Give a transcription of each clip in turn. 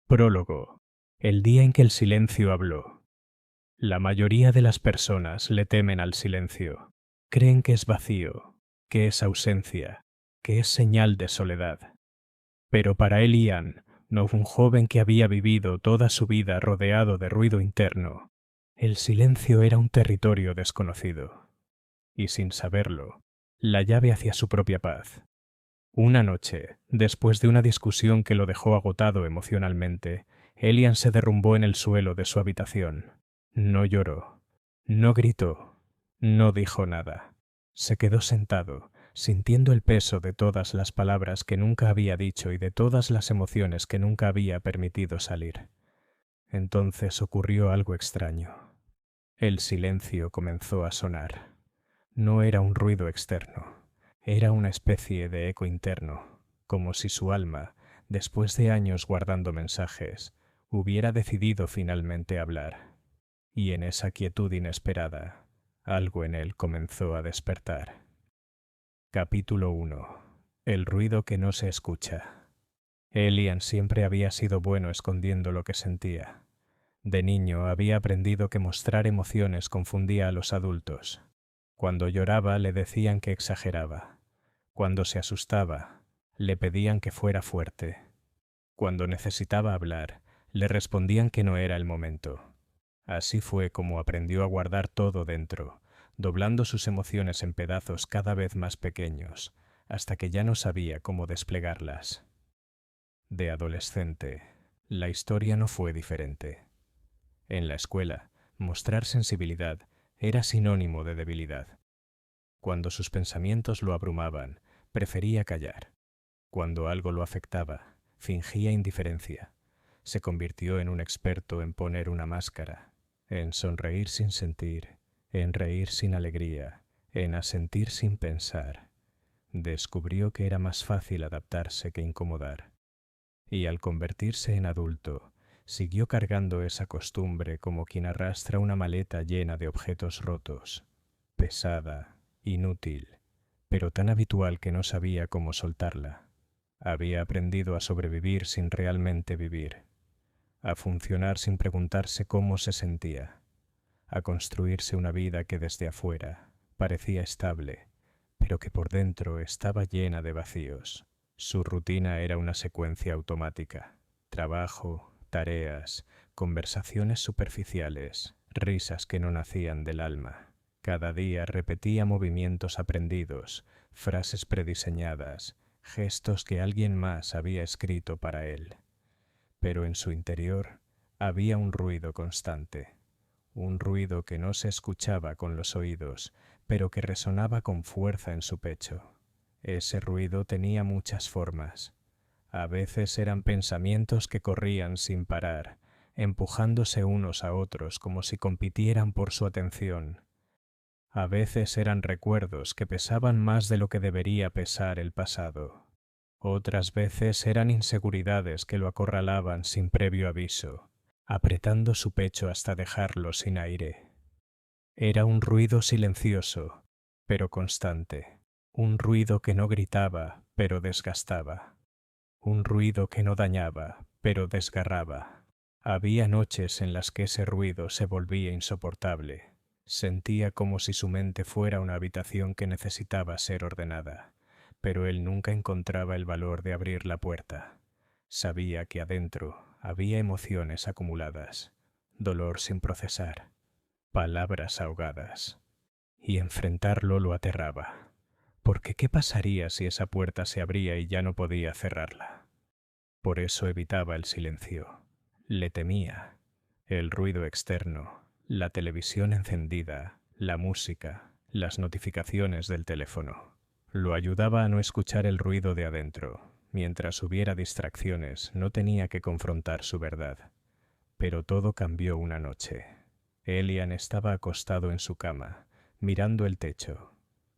Prólogo. El día en que el silencio habló. La mayoría de las personas le temen al silencio. Creen que es vacío, que es ausencia, que es señal de soledad. Pero para Elian, no un joven que había vivido toda su vida rodeado de ruido interno, el silencio era un territorio desconocido. Y sin saberlo, la llave hacia su propia paz. Una noche, después de una discusión que lo dejó agotado emocionalmente, Elian se derrumbó en el suelo de su habitación. No lloró, no gritó, no dijo nada. Se quedó sentado, sintiendo el peso de todas las palabras que nunca había dicho y de todas las emociones que nunca había permitido salir. Entonces ocurrió algo extraño. El silencio comenzó a sonar. No era un ruido externo, era una especie de eco interno, como si su alma, después de años guardando mensajes, hubiera decidido finalmente hablar. Y en esa quietud inesperada, algo en él comenzó a despertar. Capítulo 1. El ruido que no se escucha. Elian siempre había sido bueno escondiendo lo que sentía. De niño había aprendido que mostrar emociones confundía a los adultos. Cuando lloraba le decían que exageraba. Cuando se asustaba, le pedían que fuera fuerte. Cuando necesitaba hablar, le respondían que no era el momento. Así fue como aprendió a guardar todo dentro, doblando sus emociones en pedazos cada vez más pequeños, hasta que ya no sabía cómo desplegarlas. De adolescente, la historia no fue diferente. En la escuela, mostrar sensibilidad era sinónimo de debilidad. Cuando sus pensamientos lo abrumaban, prefería callar. Cuando algo lo afectaba, fingía indiferencia. Se convirtió en un experto en poner una máscara, en sonreír sin sentir, en reír sin alegría, en asentir sin pensar. Descubrió que era más fácil adaptarse que incomodar. Y al convertirse en adulto, siguió cargando esa costumbre como quien arrastra una maleta llena de objetos rotos, pesada, inútil, pero tan habitual que no sabía cómo soltarla. Había aprendido a sobrevivir sin realmente vivir, a funcionar sin preguntarse cómo se sentía, a construirse una vida que desde afuera parecía estable, pero que por dentro estaba llena de vacíos. Su rutina era una secuencia automática: trabajo, tareas, conversaciones superficiales, risas que no nacían del alma. Cada día repetía movimientos aprendidos, frases prediseñadas, gestos que alguien más había escrito para él. Pero en su interior había un ruido constante, un ruido que no se escuchaba con los oídos, pero que resonaba con fuerza en su pecho. Ese ruido tenía muchas formas. A veces eran pensamientos que corrían sin parar, empujándose unos a otros como si compitieran por su atención. A veces eran recuerdos que pesaban más de lo que debería pesar el pasado. Otras veces eran inseguridades que lo acorralaban sin previo aviso, apretando su pecho hasta dejarlo sin aire. Era un ruido silencioso, pero constante. Un ruido que no gritaba, pero desgastaba. Un ruido que no dañaba, pero desgarraba. Había noches en las que ese ruido se volvía insoportable. Sentía como si su mente fuera una habitación que necesitaba ser ordenada, pero él nunca encontraba el valor de abrir la puerta. Sabía que adentro había emociones acumuladas, dolor sin procesar, palabras ahogadas, y enfrentarlo lo aterraba. Porque ¿qué pasaría si esa puerta se abría y ya no podía cerrarla? Por eso evitaba el silencio. Le temía. El ruido externo, la televisión encendida, la música, las notificaciones del teléfono. Lo ayudaba a no escuchar el ruido de adentro. Mientras hubiera distracciones, no tenía que confrontar su verdad. Pero todo cambió una noche. Elian estaba acostado en su cama, mirando el techo.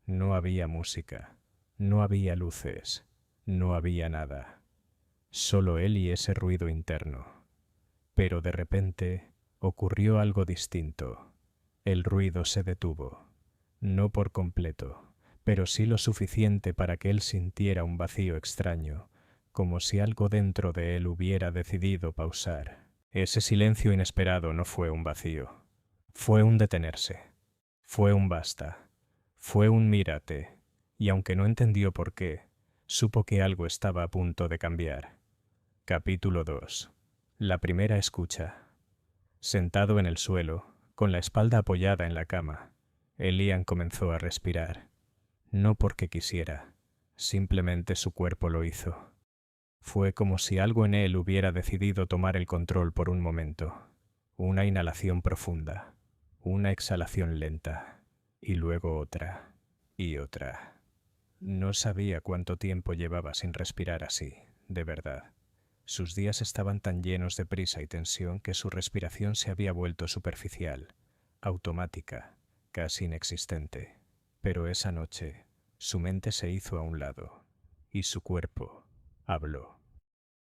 No había música, no había luces, no había nada. Solo él y ese ruido interno. Pero de repente ocurrió algo distinto. El ruido se detuvo. No por completo, pero sí lo suficiente para que él sintiera un vacío extraño, como si algo dentro de él hubiera decidido pausar. Ese silencio inesperado no fue un vacío, fue un detenerse, fue un basta, fue un mírate, y aunque no entendió por qué, supo que algo estaba a punto de cambiar. Capítulo 2. La primera escucha. Sentado en el suelo, con la espalda apoyada en la cama, Elian comenzó a respirar. No porque quisiera, simplemente su cuerpo lo hizo. Fue como si algo en él hubiera decidido tomar el control por un momento. Una inhalación profunda, una exhalación lenta, y luego otra, y otra. No sabía cuánto tiempo llevaba sin respirar así, de verdad. Sus días estaban tan llenos de prisa y tensión que su respiración se había vuelto superficial, automática, casi inexistente. Pero esa noche, su mente se hizo a un lado, y su cuerpo habló.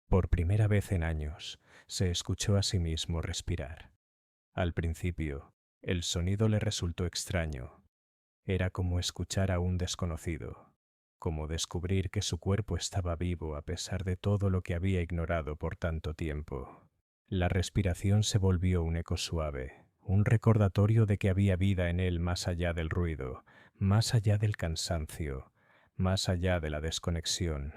Por primera vez en años, se escuchó a sí mismo respirar. Al principio, el sonido le resultó extraño. Era como escuchar a un desconocido, como descubrir que su cuerpo estaba vivo a pesar de todo lo que había ignorado por tanto tiempo. La respiración se volvió un eco suave, un recordatorio de que había vida en él más allá del ruido, más allá del cansancio, más allá de la desconexión.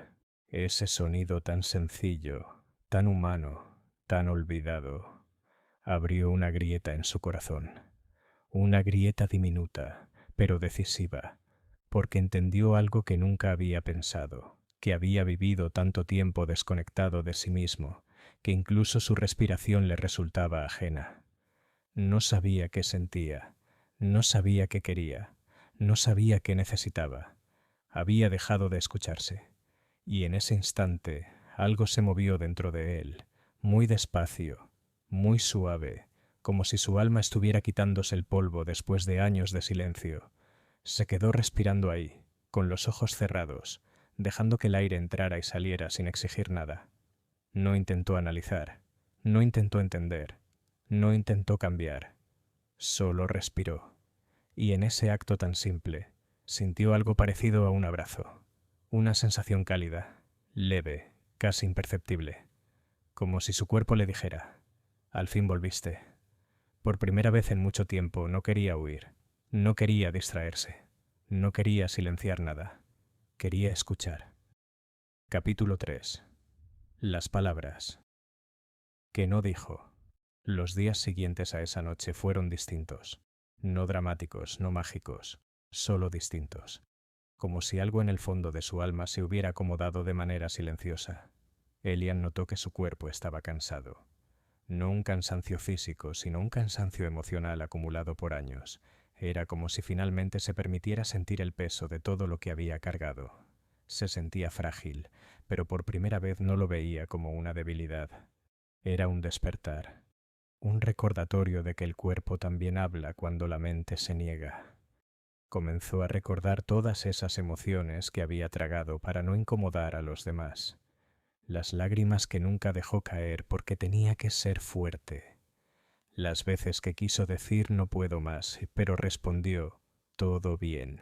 Ese sonido tan sencillo, tan humano, tan olvidado, abrió una grieta en su corazón. Una grieta diminuta, pero decisiva, porque entendió algo que nunca había pensado, que había vivido tanto tiempo desconectado de sí mismo, que incluso su respiración le resultaba ajena. No sabía qué sentía, no sabía qué quería, no sabía qué necesitaba. Había dejado de escucharse, y en ese instante algo se movió dentro de él, muy despacio, muy suave, como si su alma estuviera quitándose el polvo después de años de silencio. Se quedó respirando ahí, con los ojos cerrados, dejando que el aire entrara y saliera sin exigir nada. No intentó analizar, no intentó entender, no intentó cambiar, solo respiró. Y en ese acto tan simple, sintió algo parecido a un abrazo, una sensación cálida, leve, casi imperceptible, como si su cuerpo le dijera: «Al fin volviste». Por primera vez en mucho tiempo no quería huir, no quería distraerse, no quería silenciar nada, quería escuchar. Capítulo 3. Las palabras. Que no dijo. Los días siguientes a esa noche fueron distintos, no dramáticos, no mágicos, solo distintos, como si algo en el fondo de su alma se hubiera acomodado de manera silenciosa. Elian notó que su cuerpo estaba cansado. No un cansancio físico, sino un cansancio emocional acumulado por años. Era como si finalmente se permitiera sentir el peso de todo lo que había cargado. Se sentía frágil, pero por primera vez no lo veía como una debilidad. Era un despertar, un recordatorio de que el cuerpo también habla cuando la mente se niega. Comenzó a recordar todas esas emociones que había tragado para no incomodar a los demás. Las lágrimas que nunca dejó caer porque tenía que ser fuerte. Las veces que quiso decir no puedo más, pero respondió todo bien.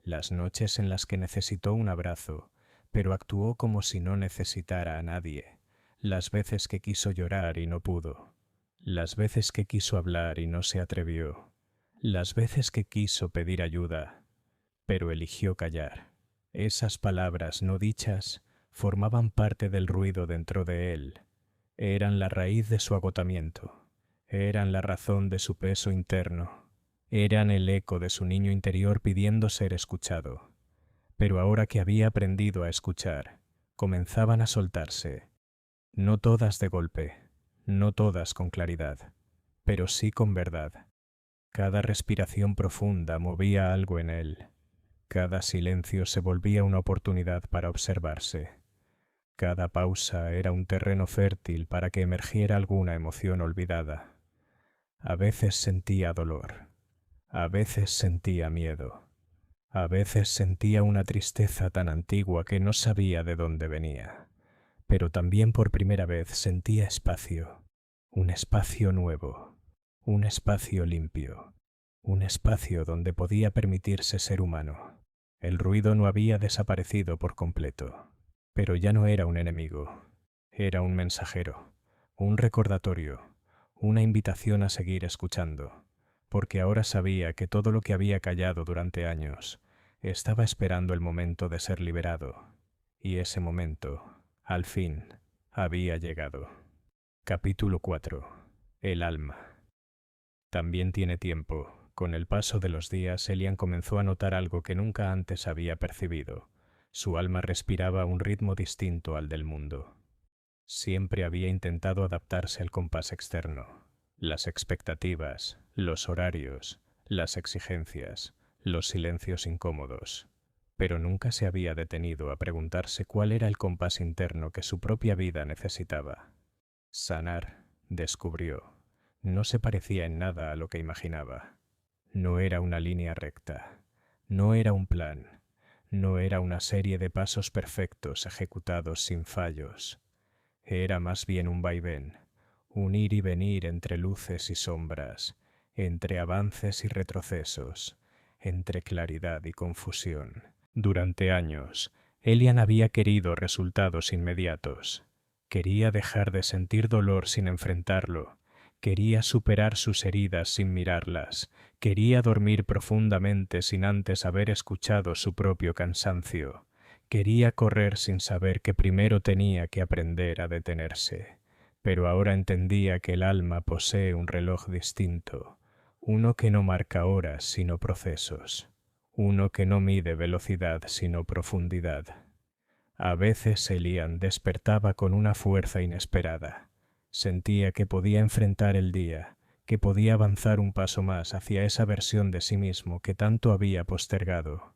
Las noches en las que necesitó un abrazo, pero actuó como si no necesitara a nadie. Las veces que quiso llorar y no pudo. Las veces que quiso hablar y no se atrevió. Las veces que quiso pedir ayuda, pero eligió callar. Esas palabras no dichas formaban parte del ruido dentro de él. Eran la raíz de su agotamiento. Eran la razón de su peso interno. Eran el eco de su niño interior pidiendo ser escuchado. Pero ahora que había aprendido a escuchar, comenzaban a soltarse. No todas de golpe, no todas con claridad, pero sí con verdad. Cada respiración profunda movía algo en él. Cada silencio se volvía una oportunidad para observarse. Cada pausa era un terreno fértil para que emergiera alguna emoción olvidada. A veces sentía dolor, a veces sentía miedo, a veces sentía una tristeza tan antigua que no sabía de dónde venía, pero también por primera vez sentía espacio, un espacio nuevo, un espacio limpio, un espacio donde podía permitirse ser humano. El ruido no había desaparecido por completo. Pero ya no era un enemigo, era un mensajero, un recordatorio, una invitación a seguir escuchando, porque ahora sabía que todo lo que había callado durante años estaba esperando el momento de ser liberado, y ese momento, al fin, había llegado. Capítulo 4. El alma. También tiene tiempo. Con el paso de los días, Elian comenzó a notar algo que nunca antes había percibido. Su alma respiraba a un ritmo distinto al del mundo. Siempre había intentado adaptarse al compás externo. Las expectativas, los horarios, las exigencias, los silencios incómodos. Pero nunca se había detenido a preguntarse cuál era el compás interno que su propia vida necesitaba. Sanar, descubrió, no se parecía en nada a lo que imaginaba. No era una línea recta, no era un plan, no era una serie de pasos perfectos ejecutados sin fallos. Era más bien un vaivén, un ir y venir entre luces y sombras, entre avances y retrocesos, entre claridad y confusión. Durante años, Elian había querido resultados inmediatos. Quería dejar de sentir dolor sin enfrentarlo. Quería superar sus heridas sin mirarlas. Quería dormir profundamente sin antes haber escuchado su propio cansancio. Quería correr sin saber que primero tenía que aprender a detenerse. Pero ahora entendía que el alma posee un reloj distinto, uno que no marca horas sino procesos, uno que no mide velocidad sino profundidad. A veces Elian despertaba con una fuerza inesperada. Sentía que podía enfrentar el día, que podía avanzar un paso más hacia esa versión de sí mismo que tanto había postergado.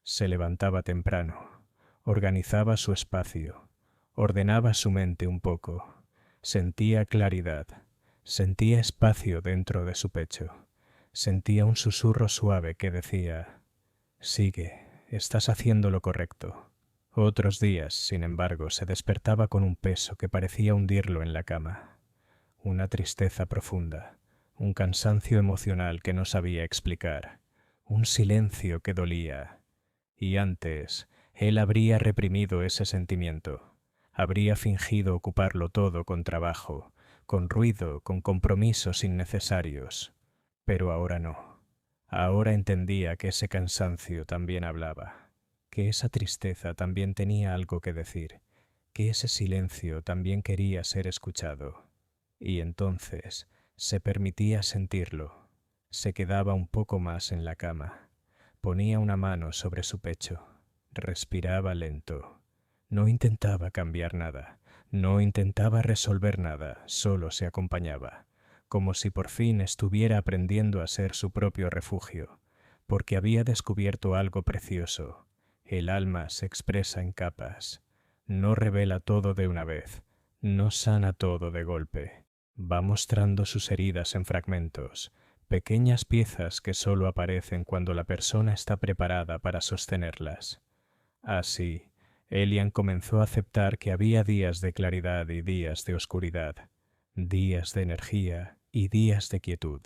Se levantaba temprano, organizaba su espacio, ordenaba su mente un poco, sentía claridad, sentía espacio dentro de su pecho, sentía un susurro suave que decía: «Sigue, estás haciendo lo correcto». Otros días, sin embargo, se despertaba con un peso que parecía hundirlo en la cama, una tristeza profunda, un cansancio emocional que no sabía explicar, un silencio que dolía. Y antes, él habría reprimido ese sentimiento, habría fingido ocuparlo todo con trabajo, con ruido, con compromisos innecesarios. Pero ahora no. Ahora entendía que ese cansancio también hablaba, que esa tristeza también tenía algo que decir, que ese silencio también quería ser escuchado. Y entonces se permitía sentirlo, se quedaba un poco más en la cama, ponía una mano sobre su pecho, respiraba lento, no intentaba cambiar nada, no intentaba resolver nada, solo se acompañaba, como si por fin estuviera aprendiendo a ser su propio refugio, porque había descubierto algo precioso. El alma se expresa en capas, no revela todo de una vez, no sana todo de golpe, va mostrando sus heridas en fragmentos, pequeñas piezas que solo aparecen cuando la persona está preparada para sostenerlas. Así, Elian comenzó a aceptar que había días de claridad y días de oscuridad, días de energía y días de quietud,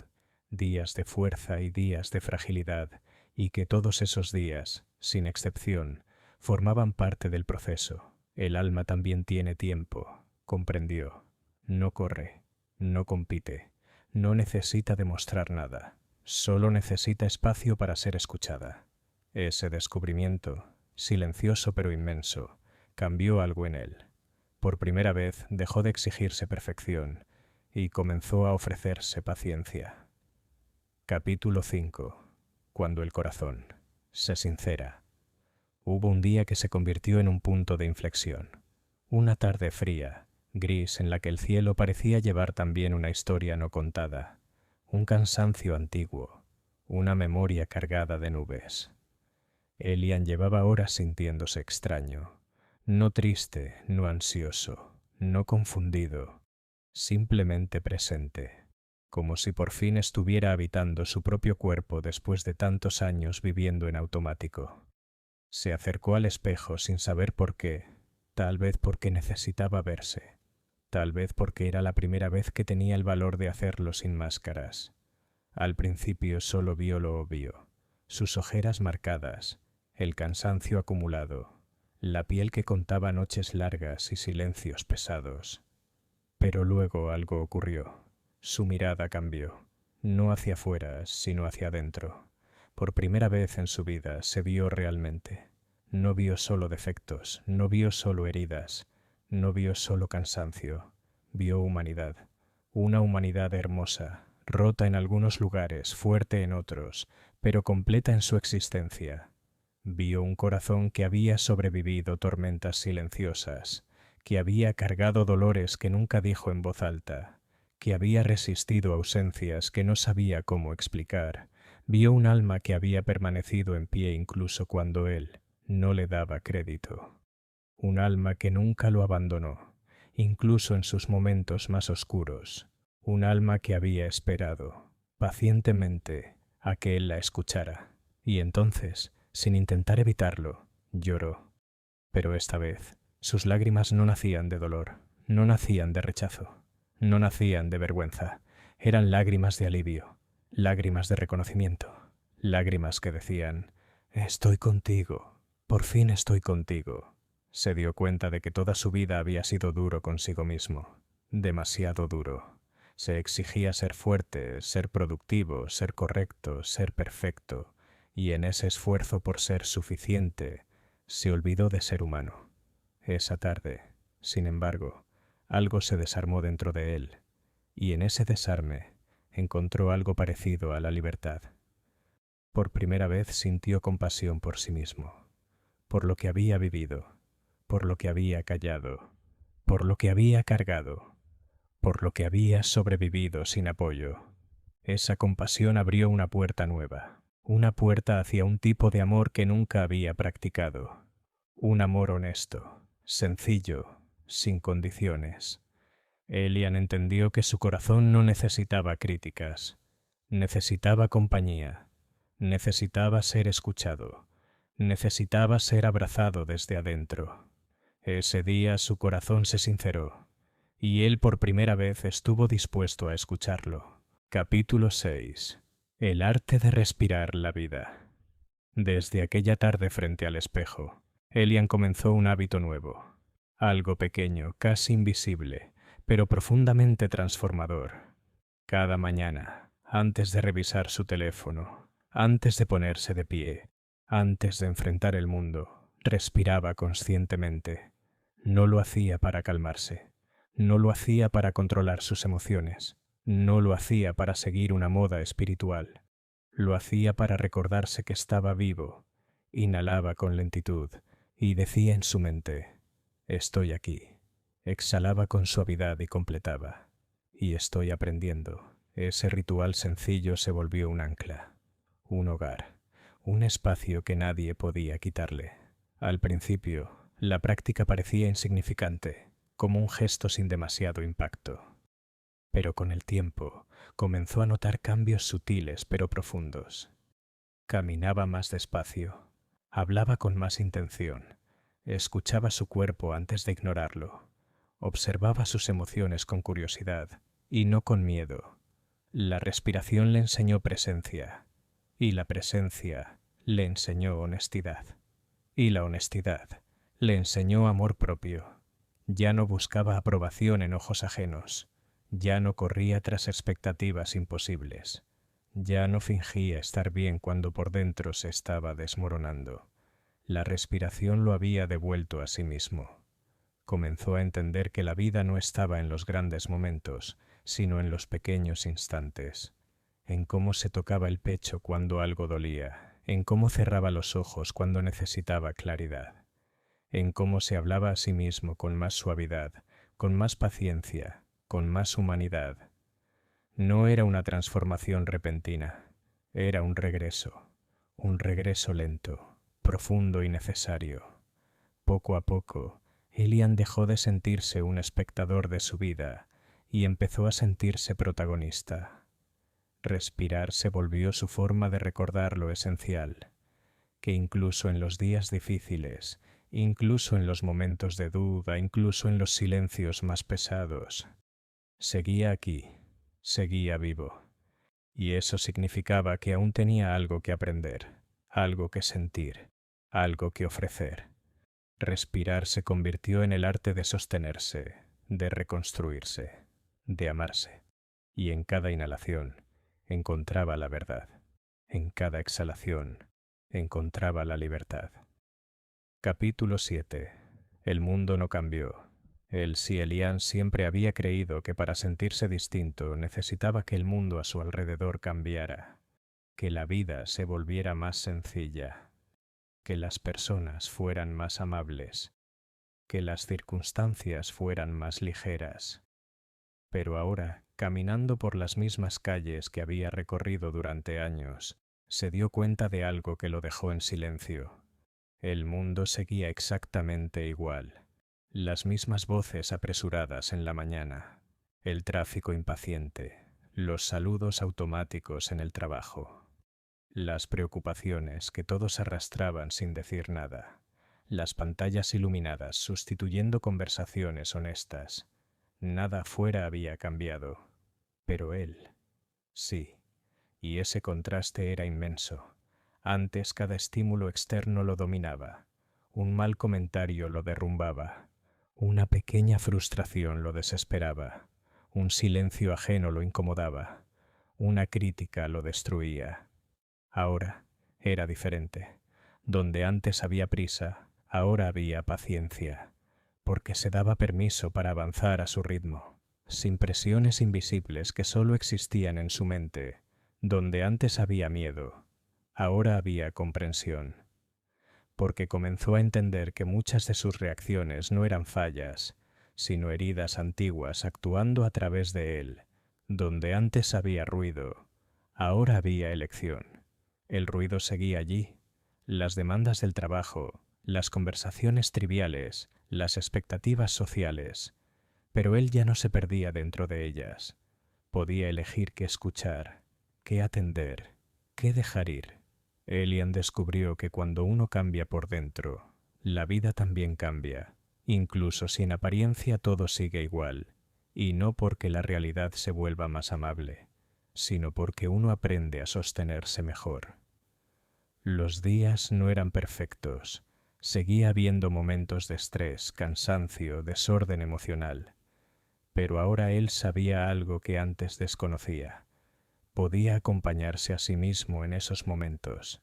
días de fuerza y días de fragilidad, y que todos esos días, sin excepción, formaban parte del proceso. El alma también tiene tiempo, comprendió. No corre, no compite, no necesita demostrar nada, solo necesita espacio para ser escuchada. Ese descubrimiento, silencioso pero inmenso, cambió algo en él. Por primera vez dejó de exigirse perfección y comenzó a ofrecerse paciencia. Capítulo 5. Cuando el corazón se sincera. Hubo un día que se convirtió en un punto de inflexión. Una tarde fría, gris, en la que el cielo parecía llevar también una historia no contada, un cansancio antiguo, una memoria cargada de nubes. Elian llevaba horas sintiéndose extraño, no triste, no ansioso, no confundido, simplemente presente, como si por fin estuviera habitando su propio cuerpo después de tantos años viviendo en automático. Se acercó al espejo sin saber por qué, tal vez porque necesitaba verse, tal vez porque era la primera vez que tenía el valor de hacerlo sin máscaras. Al principio solo vio lo obvio, sus ojeras marcadas, el cansancio acumulado, la piel que contaba noches largas y silencios pesados. Pero luego algo ocurrió. Su mirada cambió, no hacia afuera, sino hacia adentro. Por primera vez en su vida se vio realmente. No vio solo defectos, no vio solo heridas, no vio solo cansancio, vio humanidad. Una humanidad hermosa, rota en algunos lugares, fuerte en otros, pero completa en su existencia. Vio un corazón que había sobrevivido tormentas silenciosas, que había cargado dolores que nunca dijo en voz alta, que había resistido ausencias que no sabía cómo explicar. Vio un alma que había permanecido en pie incluso cuando él no le daba crédito. Un alma que nunca lo abandonó, incluso en sus momentos más oscuros. Un alma que había esperado, pacientemente, a que él la escuchara. Y entonces, sin intentar evitarlo, lloró. Pero esta vez, sus lágrimas no nacían de dolor, no nacían de rechazo, no nacían de vergüenza. Eran lágrimas de alivio, lágrimas de reconocimiento, lágrimas que decían: «Estoy contigo, por fin estoy contigo». Se dio cuenta de que toda su vida había sido duro consigo mismo, demasiado duro. Se exigía ser fuerte, ser productivo, ser correcto, ser perfecto, y en ese esfuerzo por ser suficiente, se olvidó de ser humano. Esa tarde, sin embargo, algo se desarmó dentro de él, y en ese desarme encontró algo parecido a la libertad. Por primera vez sintió compasión por sí mismo, por lo que había vivido, por lo que había callado, por lo que había cargado, por lo que había sobrevivido sin apoyo. Esa compasión abrió una puerta nueva, una puerta hacia un tipo de amor que nunca había practicado. Un amor honesto, sencillo, sin condiciones. Elian entendió que su corazón no necesitaba críticas, necesitaba compañía, necesitaba ser escuchado, necesitaba ser abrazado desde adentro. Ese día su corazón se sinceró, y él por primera vez estuvo dispuesto a escucharlo. Capítulo 6. El arte de respirar la vida. Desde aquella tarde frente al espejo, Elian comenzó un hábito nuevo, algo pequeño, casi invisible, pero profundamente transformador. Cada mañana, antes de revisar su teléfono, antes de ponerse de pie, antes de enfrentar el mundo, respiraba conscientemente. No lo hacía para calmarse, no lo hacía para controlar sus emociones, no lo hacía para seguir una moda espiritual. Lo hacía para recordarse que estaba vivo. Inhalaba con lentitud y decía en su mente: «Estoy aquí». Exhalaba con suavidad y completaba: «Y estoy aprendiendo». Ese ritual sencillo se volvió un ancla, un hogar, un espacio que nadie podía quitarle. Al principio, la práctica parecía insignificante, como un gesto sin demasiado impacto. Pero con el tiempo comenzó a notar cambios sutiles pero profundos. Caminaba más despacio, hablaba con más intención, escuchaba su cuerpo antes de ignorarlo, observaba sus emociones con curiosidad y no con miedo. La respiración le enseñó presencia, y la presencia le enseñó honestidad, y la honestidad le enseñó amor propio. Ya no buscaba aprobación en ojos ajenos. Ya no corría tras expectativas imposibles. Ya no fingía estar bien cuando por dentro se estaba desmoronando. La respiración lo había devuelto a sí mismo. Comenzó a entender que la vida no estaba en los grandes momentos, sino en los pequeños instantes, en cómo se tocaba el pecho cuando algo dolía, en cómo cerraba los ojos cuando necesitaba claridad, en cómo se hablaba a sí mismo con más suavidad, con más paciencia, con más humanidad. No era una transformación repentina, era un regreso lento, profundo y necesario. Poco a poco, Elian dejó de sentirse un espectador de su vida y empezó a sentirse protagonista. Respirar se volvió su forma de recordar lo esencial, que incluso en los días difíciles, incluso en los momentos de duda, incluso en los silencios más pesados, seguía aquí, seguía vivo. Y eso significaba que aún tenía algo que aprender, algo que sentir, algo que ofrecer. Respirar se convirtió en el arte de sostenerse, de reconstruirse, de amarse. Y en cada inhalación encontraba la verdad. En cada exhalación encontraba la libertad. Capítulo 7. El mundo no cambió. El Cielian siempre había creído que para sentirse distinto necesitaba que el mundo a su alrededor cambiara, que la vida se volviera más sencilla, que las personas fueran más amables, que las circunstancias fueran más ligeras. Pero ahora, caminando por las mismas calles que había recorrido durante años, se dio cuenta de algo que lo dejó en silencio. El mundo seguía exactamente igual. Las mismas voces apresuradas en la mañana, el tráfico impaciente, los saludos automáticos en el trabajo, las preocupaciones que todos arrastraban sin decir nada, las pantallas iluminadas sustituyendo conversaciones honestas. Nada afuera había cambiado, pero él, sí, y ese contraste era inmenso. Antes cada estímulo externo lo dominaba, un mal comentario lo derrumbaba, una pequeña frustración lo desesperaba, un silencio ajeno lo incomodaba, una crítica lo destruía. Ahora era diferente. Donde antes había prisa, ahora había paciencia, porque se daba permiso para avanzar a su ritmo, sin presiones invisibles que solo existían en su mente. Donde antes había miedo, ahora había comprensión, porque comenzó a entender que muchas de sus reacciones no eran fallas, sino heridas antiguas actuando a través de él. Donde antes había ruido, ahora había elección. El ruido seguía allí, las demandas del trabajo, las conversaciones triviales, las expectativas sociales, pero él ya no se perdía dentro de ellas. Podía elegir qué escuchar, qué atender, qué dejar ir. Elian descubrió que cuando uno cambia por dentro, la vida también cambia, incluso si en apariencia todo sigue igual, y no porque la realidad se vuelva más amable, sino porque uno aprende a sostenerse mejor. Los días no eran perfectos, seguía habiendo momentos de estrés, cansancio, desorden emocional, pero ahora él sabía algo que antes desconocía. Podía acompañarse a sí mismo en esos momentos.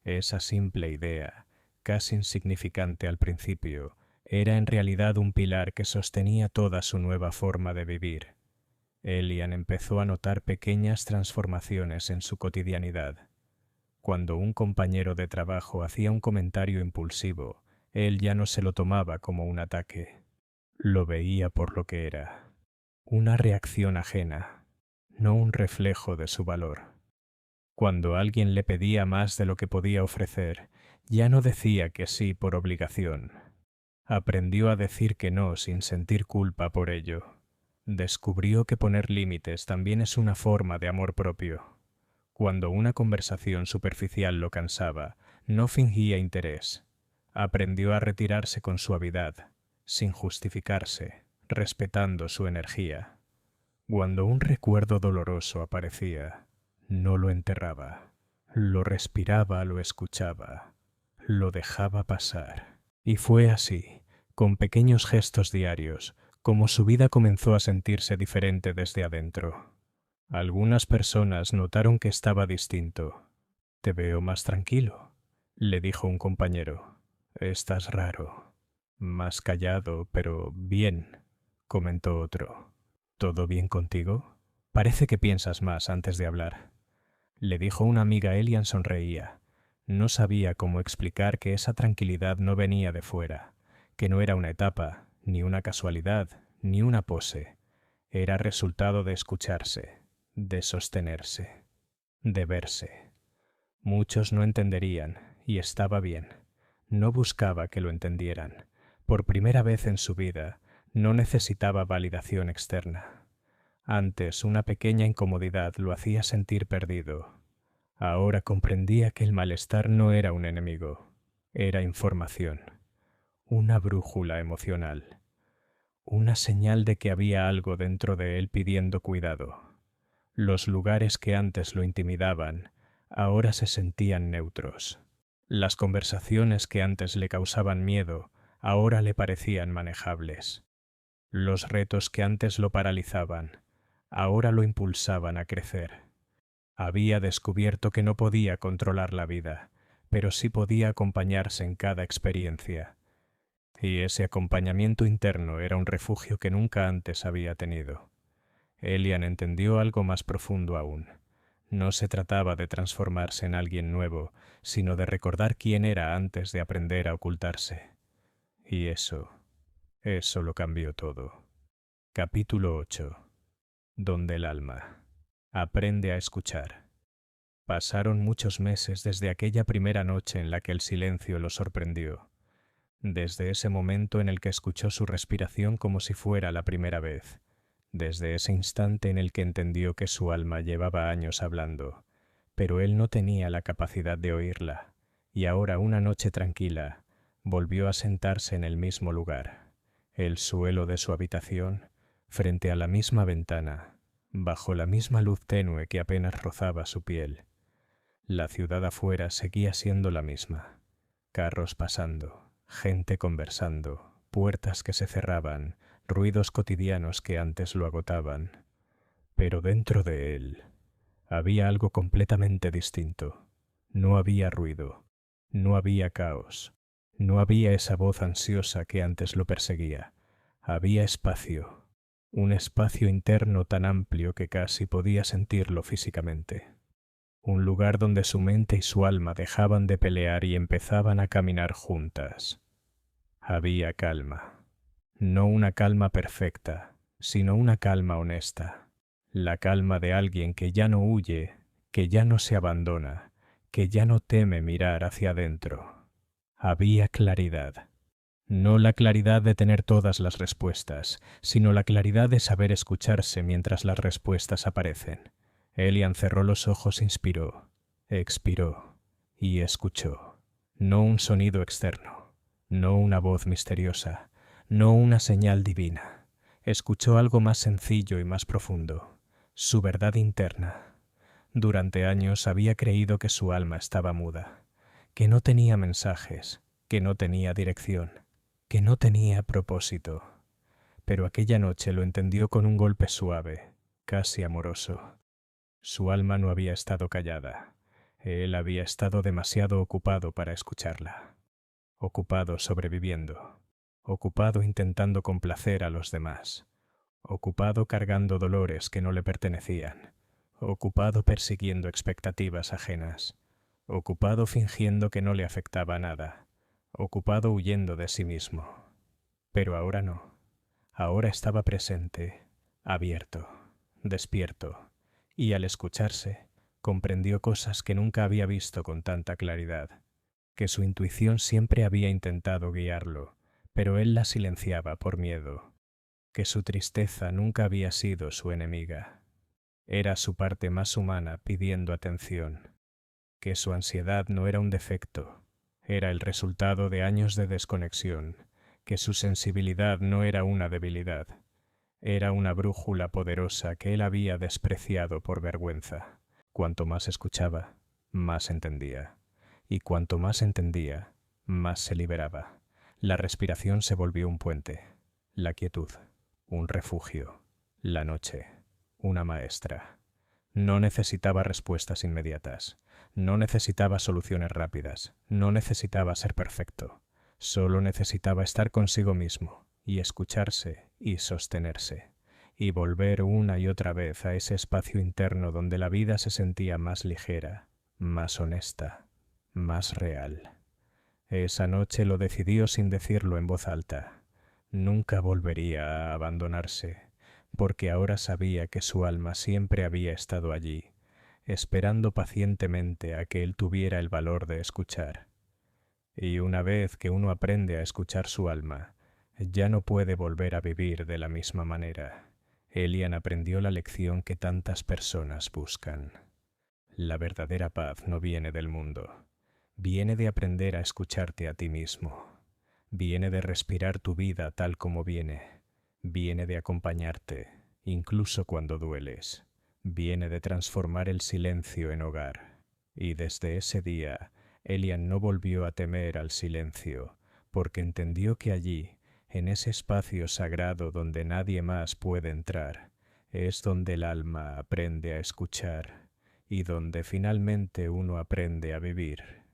Esa simple idea, casi insignificante al principio, era en realidad un pilar que sostenía toda su nueva forma de vivir. Elian empezó a notar pequeñas transformaciones en su cotidianidad. Cuando un compañero de trabajo hacía un comentario impulsivo, él ya no se lo tomaba como un ataque. Lo veía por lo que era, una reacción ajena, no un reflejo de su valor. Cuando alguien le pedía más de lo que podía ofrecer, ya no decía que sí por obligación. Aprendió a decir que no sin sentir culpa por ello. Descubrió que poner límites también es una forma de amor propio. Cuando una conversación superficial lo cansaba, no fingía interés. Aprendió a retirarse con suavidad, sin justificarse, respetando su energía. Cuando un recuerdo doloroso aparecía, no lo enterraba, lo respiraba, lo escuchaba, lo dejaba pasar. Y fue así, con pequeños gestos diarios, como su vida comenzó a sentirse diferente desde adentro. Algunas personas notaron que estaba distinto. «Te veo más tranquilo», le dijo un compañero. «Estás raro». «Más callado, pero bien», comentó otro. «¿Todo bien contigo? Parece que piensas más antes de hablar», le dijo una amiga. Elian sonreía. No sabía cómo explicar que esa tranquilidad no venía de fuera, que no era una etapa, ni una casualidad, ni una pose. Era resultado de escucharse, de sostenerse, de verse. Muchos no entenderían, y estaba bien. No buscaba que lo entendieran. Por primera vez en su vida, no necesitaba validación externa. Antes, una pequeña incomodidad lo hacía sentir perdido. Ahora comprendía que el malestar no era un enemigo, era información, una brújula emocional, una señal de que había algo dentro de él pidiendo cuidado. Los lugares que antes lo intimidaban, ahora se sentían neutros. Las conversaciones que antes le causaban miedo, ahora le parecían manejables. Los retos que antes lo paralizaban, ahora lo impulsaban a crecer. Había descubierto que no podía controlar la vida, pero sí podía acompañarse en cada experiencia. Y ese acompañamiento interno era un refugio que nunca antes había tenido. Elian entendió algo más profundo aún. No se trataba de transformarse en alguien nuevo, sino de recordar quién era antes de aprender a ocultarse. Y eso lo cambió todo. Capítulo 8. Donde el alma aprende a escuchar. Pasaron muchos meses desde aquella primera noche en la que el silencio lo sorprendió, desde ese momento en el que escuchó su respiración como si fuera la primera vez, desde ese instante en el que entendió que su alma llevaba años hablando, pero él no tenía la capacidad de oírla, y ahora una noche tranquila volvió a sentarse en el mismo lugar, el suelo de su habitación, frente a la misma ventana, bajo la misma luz tenue que apenas rozaba su piel. La ciudad afuera seguía siendo la misma. Carros pasando, gente conversando, puertas que se cerraban, ruidos cotidianos que antes lo agotaban. Pero dentro de él había algo completamente distinto. No había ruido, no había caos, no había esa voz ansiosa que antes lo perseguía. Había espacio, un espacio interno tan amplio que casi podía sentirlo físicamente. Un lugar donde su mente y su alma dejaban de pelear y empezaban a caminar juntas. Había calma. No una calma perfecta, sino una calma honesta. La calma de alguien que ya no huye, que ya no se abandona, que ya no teme mirar hacia adentro. Había claridad. No la claridad de tener todas las respuestas, sino la claridad de saber escucharse mientras las respuestas aparecen. Elian cerró los ojos, inspiró, expiró y escuchó. No un sonido externo, no una voz misteriosa, no una señal divina. Escuchó algo más sencillo y más profundo, su verdad interna. Durante años había creído que su alma estaba muda, que no tenía mensajes, que no tenía dirección, que no tenía propósito. Pero aquella noche lo entendió con un golpe suave, casi amoroso. Su alma no había estado callada. Él había estado demasiado ocupado para escucharla. Ocupado sobreviviendo. Ocupado intentando complacer a los demás. Ocupado cargando dolores que no le pertenecían. Ocupado persiguiendo expectativas ajenas. Ocupado fingiendo que no le afectaba nada. Ocupado huyendo de sí mismo. Pero ahora no. Ahora estaba presente, abierto, despierto, y al escucharse, comprendió cosas que nunca había visto con tanta claridad, que su intuición siempre había intentado guiarlo, pero él la silenciaba por miedo, que su tristeza nunca había sido su enemiga. Era su parte más humana pidiendo atención, que su ansiedad no era un defecto, era el resultado de años de desconexión, que su sensibilidad no era una debilidad, era una brújula poderosa que él había despreciado por vergüenza. Cuanto más escuchaba, más entendía, y cuanto más entendía, más se liberaba. La respiración se volvió un puente, la quietud, un refugio, la noche, una maestra. No necesitaba respuestas inmediatas, no necesitaba soluciones rápidas, no necesitaba ser perfecto. Solo necesitaba estar consigo mismo y escucharse y sostenerse, y volver una y otra vez a ese espacio interno donde la vida se sentía más ligera, más honesta, más real. Esa noche lo decidió sin decirlo en voz alta. Nunca volvería a abandonarse, porque ahora sabía que su alma siempre había estado allí, esperando pacientemente a que él tuviera el valor de escuchar. Y una vez que uno aprende a escuchar su alma, ya no puede volver a vivir de la misma manera. Elian aprendió la lección que tantas personas buscan. La verdadera paz no viene del mundo. Viene de aprender a escucharte a ti mismo. Viene de respirar tu vida tal como viene. Viene de acompañarte, incluso cuando dueles. Viene de transformar el silencio en hogar. Y desde ese día, Elian no volvió a temer al silencio, porque entendió que allí, en ese espacio sagrado donde nadie más puede entrar, es donde el alma aprende a escuchar y donde finalmente uno aprende a vivir.